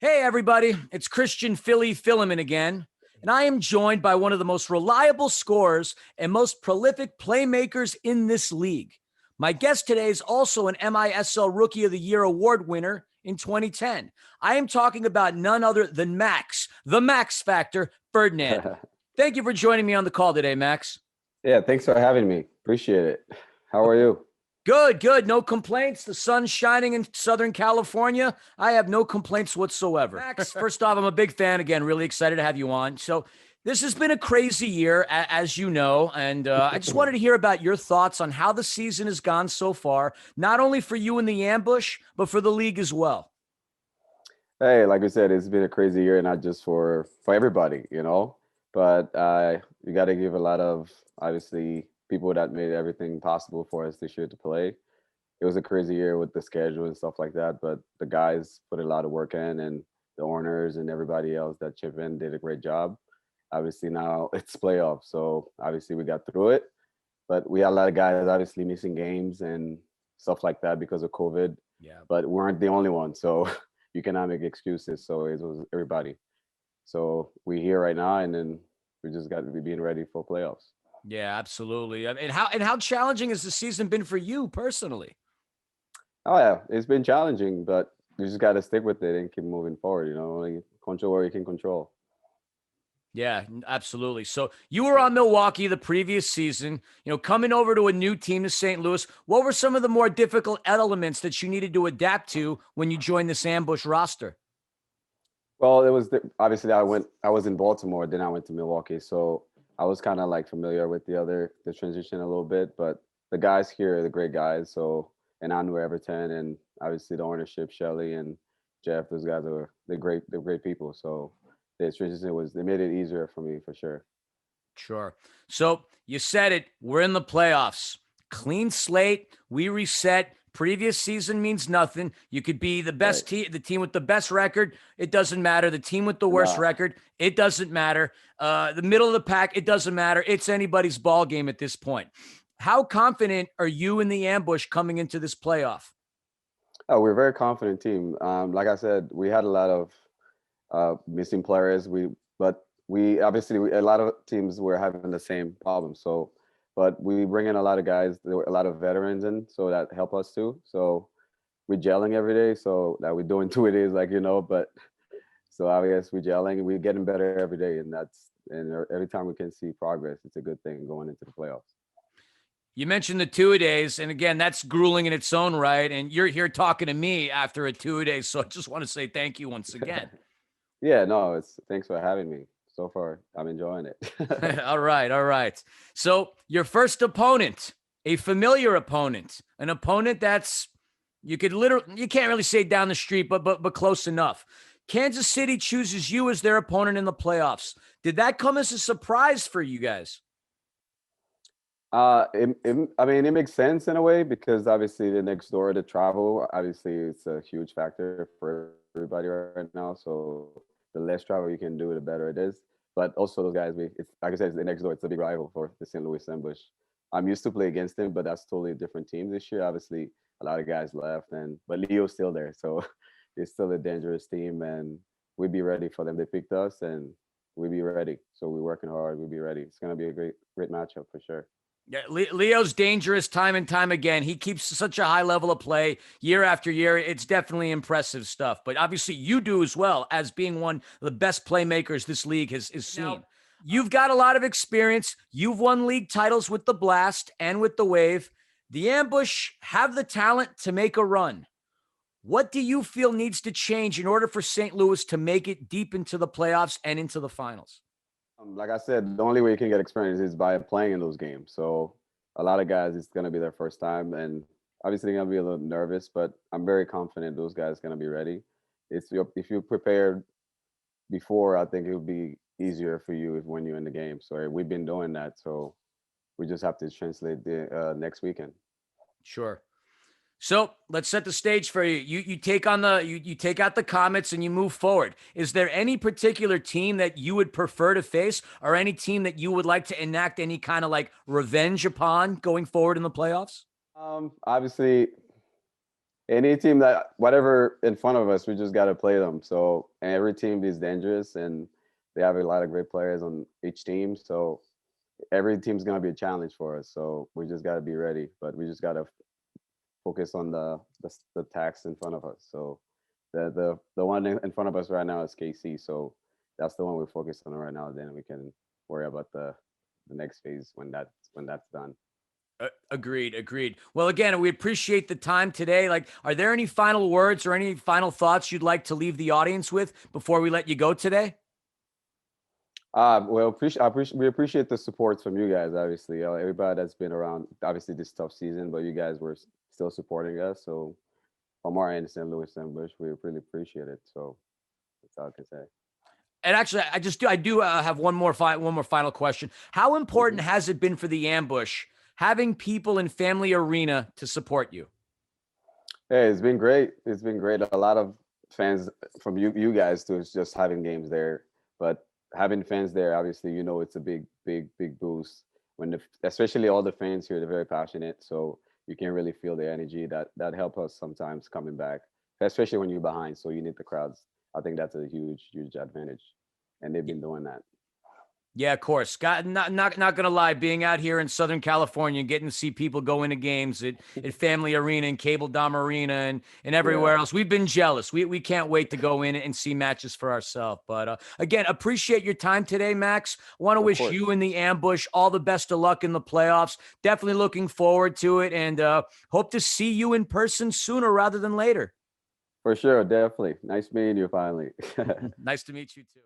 Hey, everybody. It's Christian Filly Filimon again, and I am joined by one of the most reliable scorers and most prolific playmakers in this league. My guest today is also an MISL Rookie of the Year award winner in 2010. I am talking about none other than Max, the Max Factor, Ferdinand. Thank you for joining me on the call today, Max. Yeah, thanks for having me. Appreciate it. How are you? Good. No complaints. The sun's shining in Southern California. I have no complaints whatsoever. Max, first off, I'm a big fan again. Really excited to have you on. So this has been a crazy year, as you know, and I just wanted to hear about your thoughts on how the season has gone so far, not only for you in the ambush, but for the league as well. Hey, like we said, it's been a crazy year, not just for everybody, But you got to give a lot of obviously people that made everything possible for us this year to play. It was a crazy year with the schedule and stuff like that, but the guys put a lot of work in, and the owners and everybody else that chipped in did a great job. Obviously now it's playoffs, so obviously we got through it, but we had a lot of guys obviously missing games and stuff like that because of COVID. Yeah. But we weren't the only ones, so you cannot make excuses. So it was everybody. So we're here right now, and then we just got to be being ready for playoffs. Yeah, absolutely. I mean, how challenging has the season been for you personally? Oh yeah, it's been challenging, but you just got to stick with it and keep moving forward. Like control what you can control. Yeah, absolutely. So you were on Milwaukee the previous season, coming over to a new team to St. Louis. What were some of the more difficult elements that you needed to adapt to when you joined this ambush roster? Well, it was obviously I was in Baltimore, then I went to Milwaukee, so I was kind of like familiar with the transition a little bit. But the guys here are the great guys, so and I knew Everton, and obviously the ownership, Shelley and Jeff, those guys are they're great people. So the transition they made it easier for me for sure. Sure. So you said it. We're in the playoffs. Clean slate. We reset. Previous season means nothing. You could be the best Right. team, the team with the best record. It doesn't matter. The team with the worst No. record. It doesn't matter. The middle of the pack. It doesn't matter. It's anybody's ball game at this point. How confident are you in the ambush coming into this playoff? Oh, we're a very confident team. Like I said, we had a lot of missing players. But we obviously a lot of teams were having the same problem. So, but we bring in a lot of guys, there were a lot of veterans in, so that help us too. So we're gelling every day. So that we're doing 2 days, But so I guess we're gelling, we're getting better every day, and every time we can see progress, it's a good thing going into the playoffs. You mentioned the two-a-days, and again, that's grueling in its own right. And you're here talking to me after a two-a-day, so I just want to say thank you once again. Yeah, no, it's thanks for having me. So far, I'm enjoying it. All right. So your first opponent, a familiar opponent, an opponent that's you can't really say down the street, but close enough. Kansas City chooses you as their opponent in the playoffs. Did that come as a surprise for you guys? I mean, it makes sense in a way because obviously the next door to travel, obviously it's a huge factor for everybody right now. So the less travel you can do, the better it is. But also those guys, it's like I said, it's the next door. It's a big rival for the St. Louis Ambush. I'm used to play against them, but that's totally a different team this year. Obviously, a lot of guys left, but Leo's still there, so it's still a dangerous team, and we'd be ready for them. They picked us, and we'd be ready. So we're working hard. We'll be ready. It's gonna be a great matchup for sure. Yeah, Leo's dangerous time and time again. He keeps such a high level of play year after year. It's definitely impressive stuff. But obviously, you do as well as being one of the best playmakers this league has seen. Now, you've got a lot of experience. You've won league titles with the Blast and with the Wave. The Ambush have the talent to make a run. What do you feel needs to change in order for St. Louis to make it deep into the playoffs and into the finals? Like I said, the only way you can get experience is by playing in those games. So a lot of guys, it's going to be their first time, and obviously they're going to be a little nervous, but I'm very confident those guys are going to be ready. If you prepared before, I think it would be easier for you when you're in the game. So we've been doing that. So we just have to translate the next weekend. Sure. So let's set the stage for you. You take on you take out the Comets and you move forward. Is there any particular team that you would prefer to face, or any team that you would like to enact any kind of like revenge upon going forward in the playoffs? Obviously, any team that whatever in front of us, we just got to play them. So and every team is dangerous, and they have a lot of great players on each team. So every team's gonna be a challenge for us. So we just got to be ready, but we just got to focus on the task in front of us. So the one in front of us right now is KC. So that's the one we're focused on right now. Then we can worry about the next phase when that's done. Agreed. Well, again, we appreciate the time today. Like, are there any final words or any final thoughts you'd like to leave the audience with before we let you go today? Well, we appreciate the support from you guys. Obviously, everybody that's been around. Obviously, this tough season, but you guys were still supporting us. So, from our end, St. Louis and Bush, we really appreciate it. So, that's all I can say. And actually, I do have one more final question. How important Mhm. has it been for the Ambush having people in Family Arena to support you? Hey, it's been great. It's been great. A lot of fans from you guys too. It's just having games there, but having fans there, obviously, it's a big boost when especially all the fans here. They're very passionate, so you can really feel the energy that help us sometimes coming back, especially when you're behind. So you need the crowds. I think that's a huge advantage, and they've been doing that. Yeah, of course. Scott, not gonna lie, being out here in Southern California and getting to see people go into games at Family Arena and Cable Dom Arena and Yeah, everywhere else, we've been jealous. We can't wait to go in and see matches for ourselves. But again, appreciate your time today, Max. Want to of wish course, you and the Ambush all the best of luck in the playoffs. Definitely looking forward to it, and hope to see you in person sooner rather than later. for sure, definitely. Nice meeting you finally. Nice to meet you too.